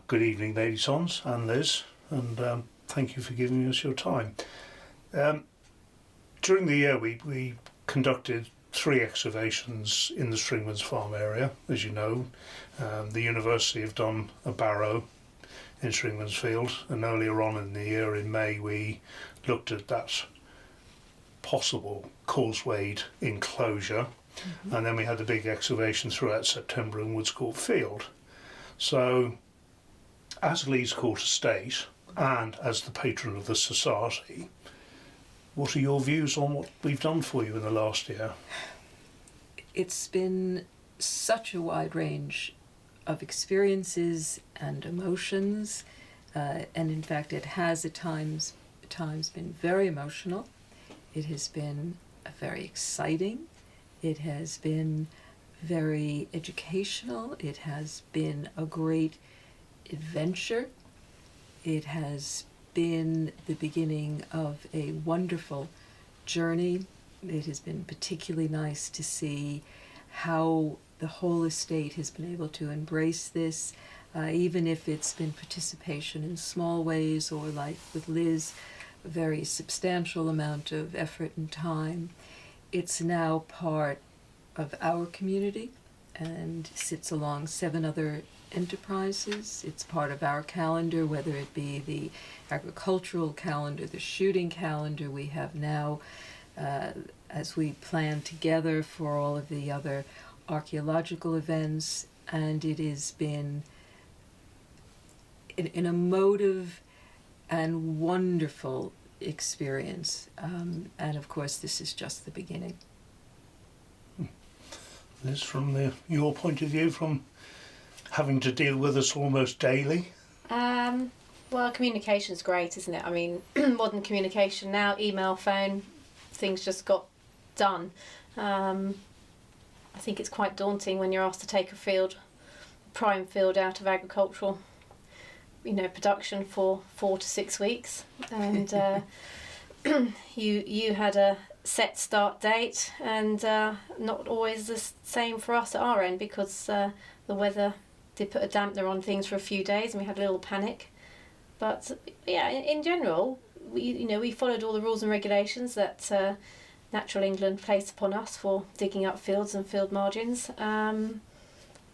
Good evening, Lady Sondes and Liz, and thank you for giving us your time. During the year, we conducted 3 excavations in the Stringlands Farm area, as you know. The university have done a barrow in Stringlands Field, and earlier on in the year, in May, we looked at that possible causewayed enclosure, and then we had the big excavation throughout September in Woods Court Field. So, as Leeds Court Estate and as the patron of the society, what are your views on what we've done for you in the last year? It's been such a wide range of experiences and emotions, and in fact it has at times been very emotional. It has been very exciting. It has been very educational. It has been a great adventure. It has been the beginning of a wonderful journey. It has been particularly nice to see how the whole estate has been able to embrace this, even if it's been participation in small ways or, like with Liz, a very substantial amount of effort and time. It's now part of our community and sits along 7 other enterprises. It's part of our calendar, whether it be the agricultural calendar, the shooting calendar we have now, as we plan together for all of the other archaeological events. And it has been an emotive and wonderful experience, and of course this is just the beginning. Liz, from your point of view, from having to deal with us almost daily? Well, communication's great, isn't it? I mean, modern communication now, email, phone, things just got done. I think it's quite daunting when you're asked to take a prime field out of agricultural production for 4 to 6 weeks, and you had a set start date, and not always the same for us at our end, because the weather did put a dampener on things for a few days and we had a little panic. But yeah, in general, we followed all the rules and regulations that Natural England placed upon us for digging up fields and field margins, and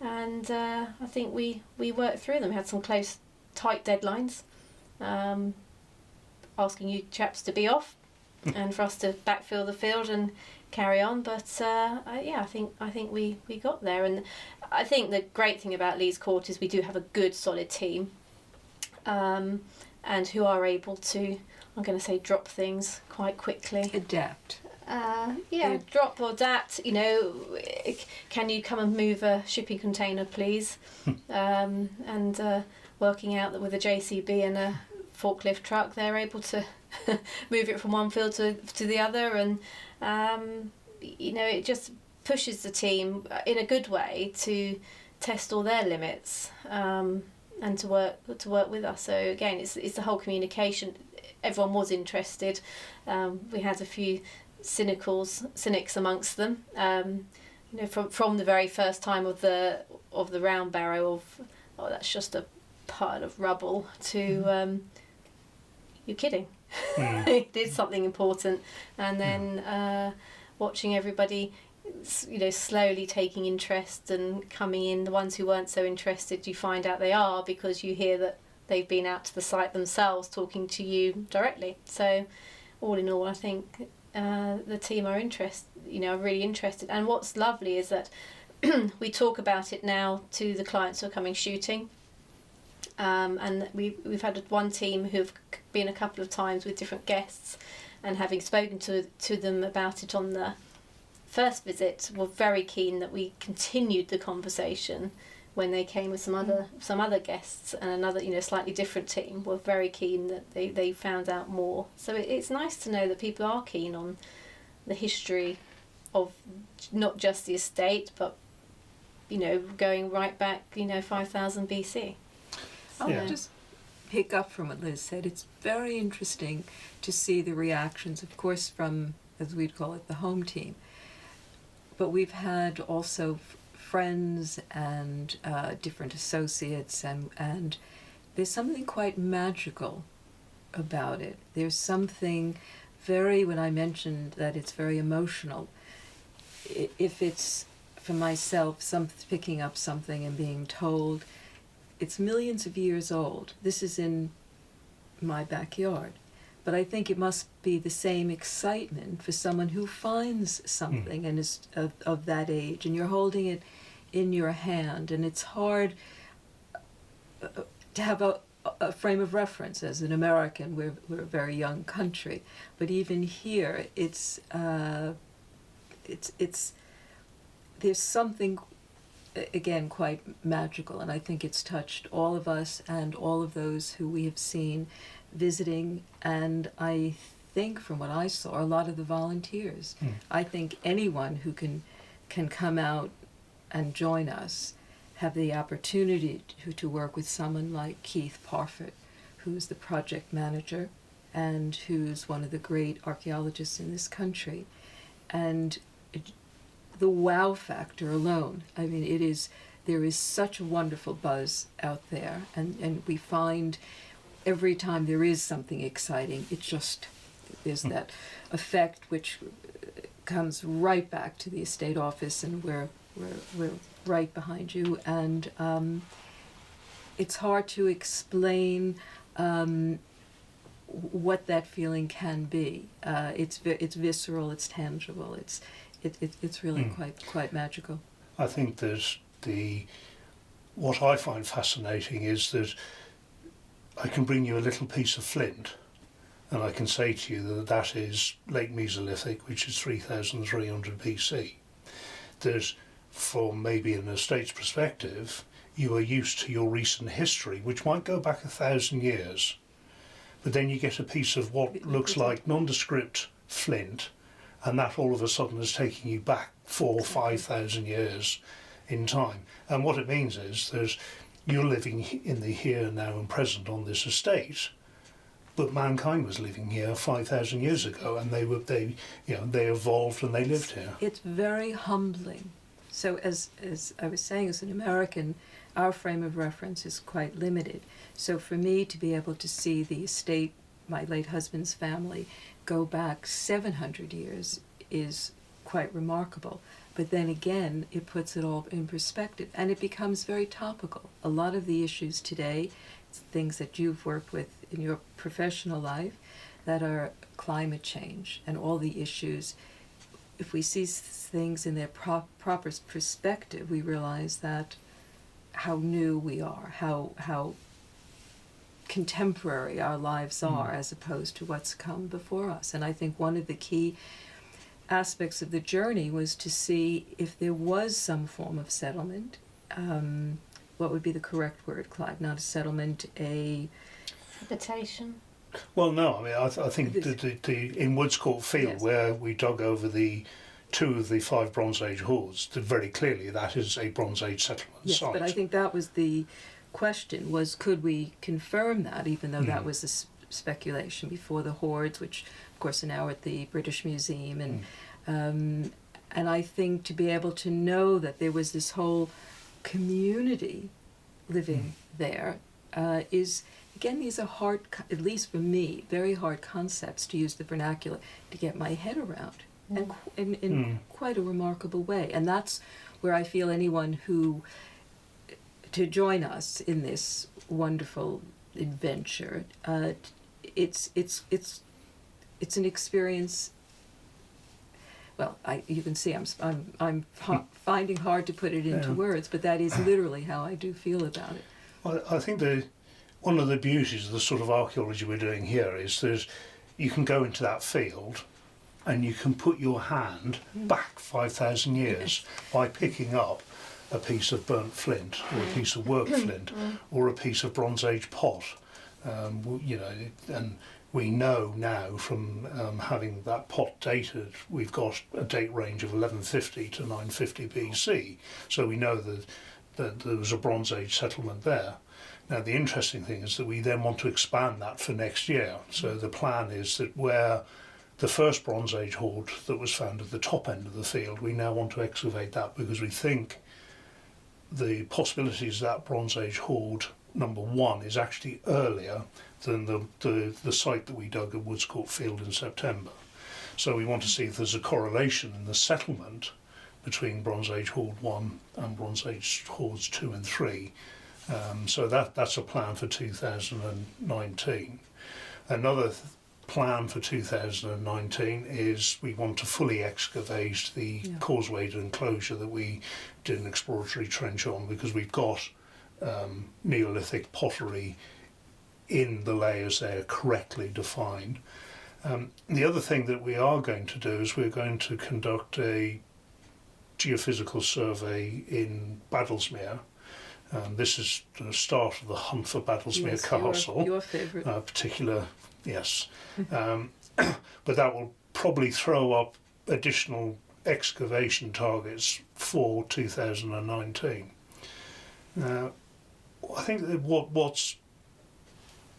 I think we worked through them. We had some close, tight deadlines, asking you chaps to be off and for us to backfill the field and carry on. But I think we got there. And I think the great thing about Leeds Court is we do have a good, solid team, and who are able to, I'm going to say, drop things quite quickly. Adapt. Drop or adapt. Can you come and move a shipping container, please? And working out that with a JCB and a forklift truck, they're able to move it from one field to the other, and it just pushes the team in a good way to test all their limits, and to work with us. So again, it's the whole communication. Everyone was interested. We had a few cynics amongst them. From the very first time of the round barrow of that's just a pile of rubble to you're kidding. It did something important, and then watching everybody slowly taking interest and coming in. The ones who weren't so interested, you find out they are, because you hear that they've been out to the site themselves talking to you directly. So all in all, I think the team are really interested. And what's lovely is that we talk about it now to the clients who are coming shooting, and we've had one team who've been a couple of times with different guests, and having spoken to them about it on the first visit, were very keen that we continued the conversation when they came with some other guests, and another slightly different team were very keen that they found out more. So it's nice to know that people are keen on the history of not just the estate, but going right back 5000 BC. I'll just pick up from what Liz said. It's very interesting to see the reactions, of course, from, as we'd call it, the home team. But we've had also friends and different associates, and there's something quite magical about it. There's something very, when I mentioned that it's very emotional, if it's for myself, picking up something and being told it's millions of years old, this is in my backyard. But I think it must be the same excitement for someone who finds something and is of that age, and you're holding it in your hand, and it's hard to have a frame of reference. As an American, we're a very young country, but even here, it's there's something again quite magical, and I think it's touched all of us and all of those who we have seen visiting, and I think from what I saw, a lot of the volunteers. I think anyone who can come out and join us have the opportunity to work with someone like Keith Parfit, who's the project manager and who's one of the great archaeologists in this country. And the wow factor alone, I mean, there is such a wonderful buzz out there, and we find every time there is something exciting, there's that effect which comes right back to the estate office, and we're right behind you, and it's hard to explain what that feeling can be. It's visceral, it's tangible, it's really quite magical. I think that what I find fascinating is that I can bring you a little piece of flint, and I can say to you that is late Mesolithic, which is 3,300 BC. From maybe an estate's perspective, you are used to your recent history, which might go back 1,000 years. But then you get a piece of what looks like nondescript flint, and that all of a sudden is taking you back 4,000 or 5,000 years in time. And what it means is you're living in the here, now and present on this estate, but mankind was living here 5,000 years ago, and they evolved and they lived here. It's very humbling. So as I was saying, as an American, our frame of reference is quite limited. So for me to be able to see the estate, my late husband's family, go back 700 years is quite remarkable. But then again, it puts it all in perspective, and it becomes very topical. A lot of the issues today, things that you've worked with in your professional life, that are climate change and all the issues. If we see things in their proper perspective, we realize that how new we are, how contemporary our lives are as opposed to what's come before us. And I think one of the key aspects of the journey was to see if there was some form of settlement. What would be the correct word, Clive? Not a settlement, a habitation. Well, no, I mean, I think in Woods Court Field, yes, where we dug over two of the 5 Bronze Age hoards, very clearly that is a Bronze Age settlement yes, site. But I think that was the question, was could we confirm that, even though that was a speculation before the hoards, which of course are now at the British Museum, and I think to be able to know that there was this whole community living there is, again, these are hard, at least for me, very hard concepts, to use the vernacular, to get my head around, and in quite a remarkable way. And that's where I feel anyone who to join us in this wonderful adventure, it's an experience. Well, you can see I'm finding hard to put it into words, but that is literally how I do feel about it. Well, I think one of the beauties of the sort of archaeology we're doing here is you can go into that field and you can put your hand back 5,000 years by picking up a piece of burnt flint, or a piece of worked flint, or a piece of Bronze Age pot. And we know now from having that pot dated, we've got a date range of 1150 to 950 BC. So we know that there was a Bronze Age settlement there. Now the interesting thing is that we then want to expand that for next year. So the plan is that where the first Bronze Age hoard that was found at the top end of the field, we now want to excavate that, because we think the possibilities that Bronze Age hoard number one is actually earlier than the site that we dug at Woods Court Field in September. So we want to see if there's a correlation in the settlement between Bronze Age Hoard 1 and Bronze Age Hoards 2 and 3. So that's a plan for 2019. Another plan for 2019 is we want to fully excavate the causewayed enclosure that we did an exploratory trench on, because we've got Neolithic pottery in the layers there correctly defined. The other thing that we are going to do is we're going to conduct a geophysical survey in Badlesmere. This is the start of the hunt for Badlesmere Castle. Your favourite. Particular, yes. But that will probably throw up additional excavation targets for 2019. I think that what's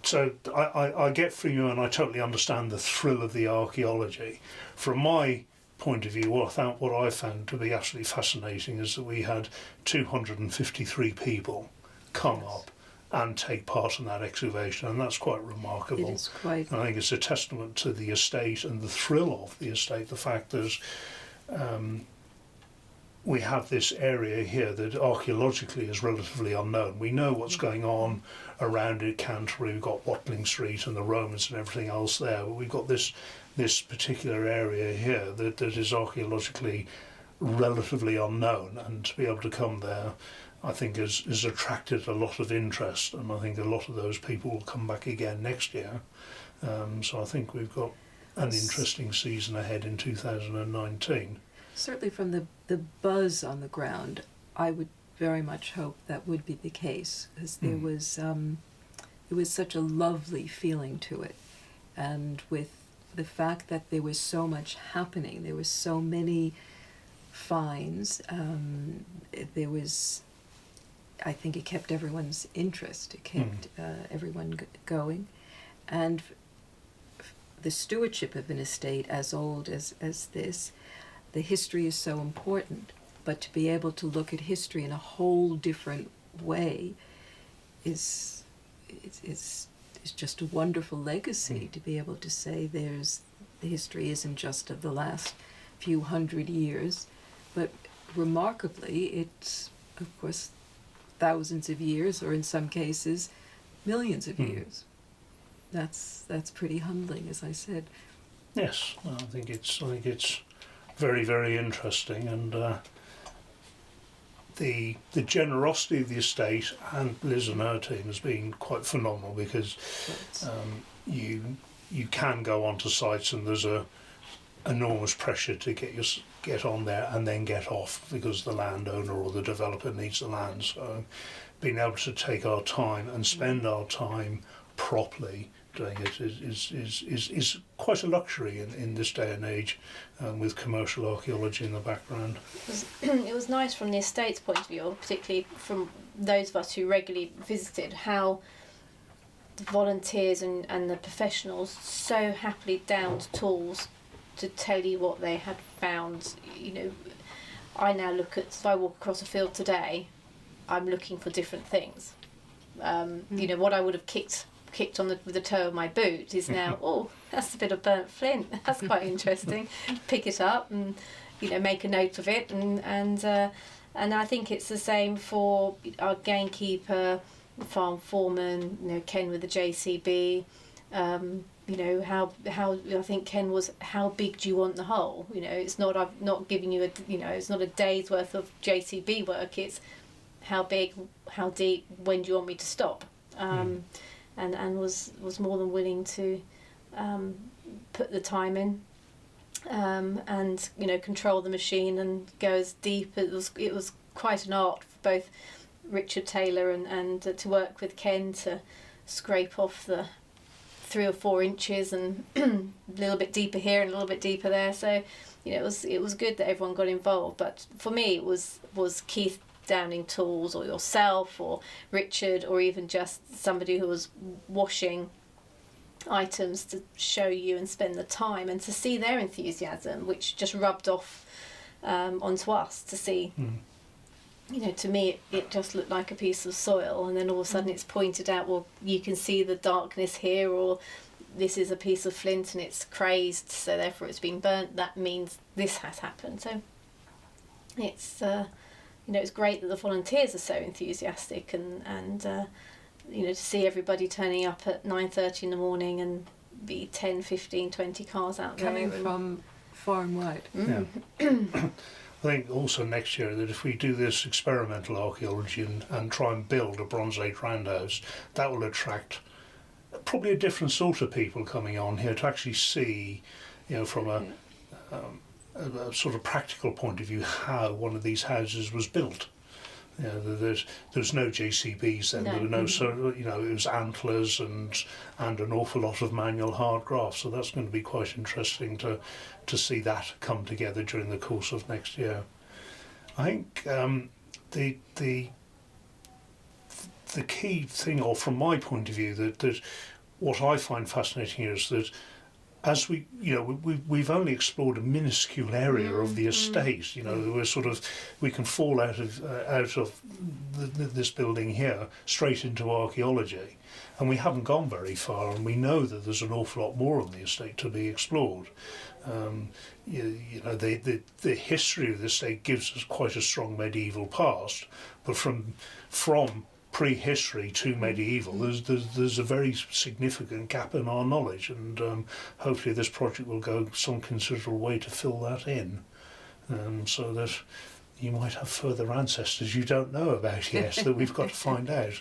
so I get from you, and I totally understand the thrill of the archaeology. From my point of view, what I found to be absolutely fascinating is that we had 253 people come up and take part in that excavation, and that's quite remarkable. It is quite. And I think it's a testament to the estate and the thrill of the estate, the fact that we have this area here that archaeologically is relatively unknown. We know what's going on around it, Canterbury, we've got Watling Street and the Romans and everything else there, but we've got this particular area here that is archaeologically relatively unknown, and to be able to come there, I think has attracted a lot of interest, and I think a lot of those people will come back again next year. So I think we've got an interesting season ahead in 2019. Certainly from the buzz on the ground, I would very much hope that would be the case, because there was such a lovely feeling to it, and with the fact that there was so much happening, there was so many finds, there was, I think it kept everyone's interest, it kept everyone going, and the stewardship of an estate as old as this, the history is so important, but to be able to look at history in a whole different way is just a wonderful legacy, to be able to say the history isn't just of the last few hundred years, but remarkably it's, of course, thousands of years, or in some cases millions of years. That's pretty humbling, as I said. Yes, I think it's very, very interesting, and the generosity of the estate and Liz and her team has been quite phenomenal, because you can go onto sites and there's a enormous pressure to get on there and then get off, because the landowner or the developer needs the land. So being able to take our time and spend our time properly doing it is quite a luxury in this day and age, with commercial archaeology in the background. It was nice from the estate's point of view, particularly from those of us who regularly visited, how the volunteers and the professionals so happily downed tools to tell you what they had found. You know, I now look at, if I walk across a field today, I'm looking for different things. You know, what I would have kicked on with the toe of my boot is now, oh, that's a bit of burnt flint. That's quite interesting. Pick it up and, you know, make a note of it, and I think it's the same for our gamekeeper, farm foreman, you know, Ken with the JCB. You know, how I think Ken was, how big do you want the hole? You know, it's not, I'm not giving you it's not a day's worth of JCB work. It's how big, how deep, when do you want me to stop? And was more than willing to put the time in, and, you know, control the machine and go as deep. It was quite an art for both Richard Taylor and to work with Ken to scrape off the 3 or 4 inches and a little bit deeper here and a little bit deeper there. So, you know, it was good that everyone got involved. But for me, it was Keith downing tools, or yourself, or Richard, or even just somebody who was washing items to show you and spend the time and to see their enthusiasm, which just rubbed off onto us, to see to me it just looked like a piece of soil, and then all of a sudden it's pointed out, well, you can see the darkness here, or this is a piece of flint and it's crazed, so therefore it's been burnt, that means this has happened. So it's it's great that the volunteers are so enthusiastic, and to see everybody turning up at 9:30 in the morning and be 10, 15, 20 cars out there. Coming from far and wide. Mm. Yeah. I think also next year that if we do this experimental archaeology and try and build a Bronze Age roundhouse, that will attract probably a different sort of people coming on here to actually see, from a sort of practical point of view, how one of these houses was built. There's no JCBs then. No. There were no, it was antlers and an awful lot of manual hard graft. So that's going to be quite interesting to see that come together during the course of next year. I think the key thing, or from my point of view, that what I find fascinating is that as we've only explored a minuscule area of the estate. We can fall out of this building here straight into archaeology, and we haven't gone very far. And we know that there's an awful lot more on the estate to be explored. The history of the estate gives us quite a strong medieval past, but from prehistory to medieval, there's a very significant gap in our knowledge, and hopefully this project will go some considerable way to fill that in, so that you might have further ancestors you don't know about yet that we've got to find out.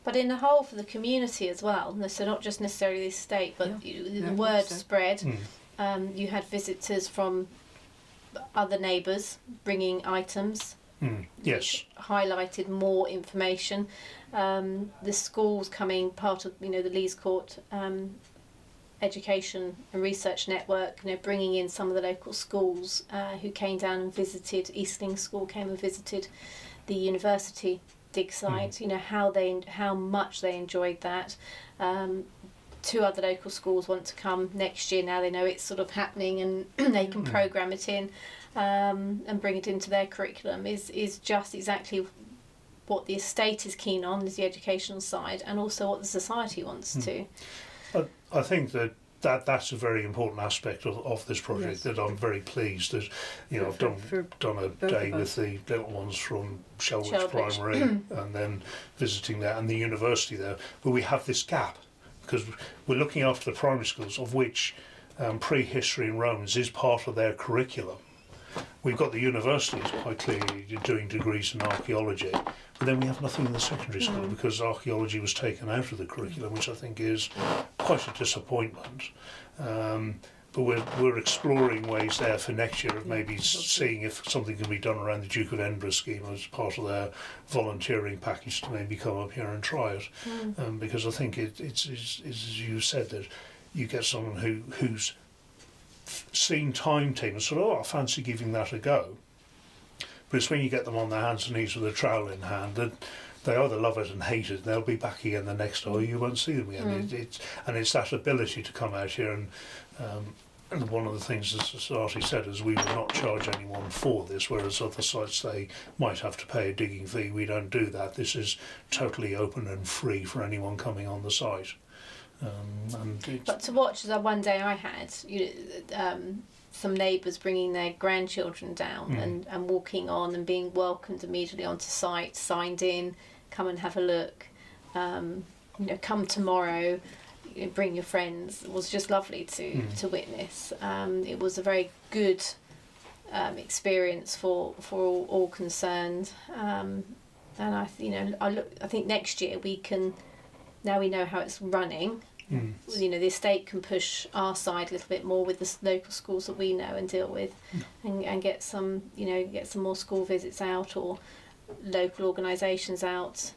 But in the whole, for the community as well, so not just necessarily the estate, but the word spread. You had visitors from other neighbours bringing items. Yes. Highlighted more information. The schools coming part of the Lees Court Education and Research Network, bringing in some of the local schools who came down and visited. Eastling School came and visited the university dig site. How much they enjoyed that. 2 other local schools want to come next year. Now they know it's sort of happening, and they can programme it in. And bring it into their curriculum is just exactly what the estate is keen on, is the educational side, and also what the society wants to. I think that's a very important aspect of this project. Yes. That I'm very pleased that I've done a day with the little ones from Shelwich Primary and then visiting there and the university there. But we have this gap because we're looking after the primary schools, of which prehistory and Romans is part of their curriculum. We've got the universities quite clearly doing degrees in archaeology, but then we have nothing in the secondary school because archaeology was taken out of the curriculum, which I think is quite a disappointment. But we're exploring ways there for next year of maybe seeing if something can be done around the Duke of Edinburgh scheme as part of their volunteering package to maybe come up here and try it. Because I think it's as you said, that you get someone who's seen timetables, sort of, I fancy giving that a go. But it's when you get them on their hands and knees with a trowel in hand that they either love it and hate it, and they'll be back again the next day, or you won't see them again. It's that ability to come out here, and one of the things the society said is we will not charge anyone for this, whereas other sites they might have to pay a digging fee. We don't do that. This is totally open and free for anyone coming on the site. But to watch, one day I had some neighbours bringing their grandchildren down and walking on and being welcomed immediately onto site, signed in, come and have a look, come tomorrow, bring your friends. It was just lovely to witness. It was a very good experience for all concerned, and I think next year we can. Now we know how it's running. The estate can push our side a little bit more with the local schools that we know and deal with, and get some more school visits out or local organisations out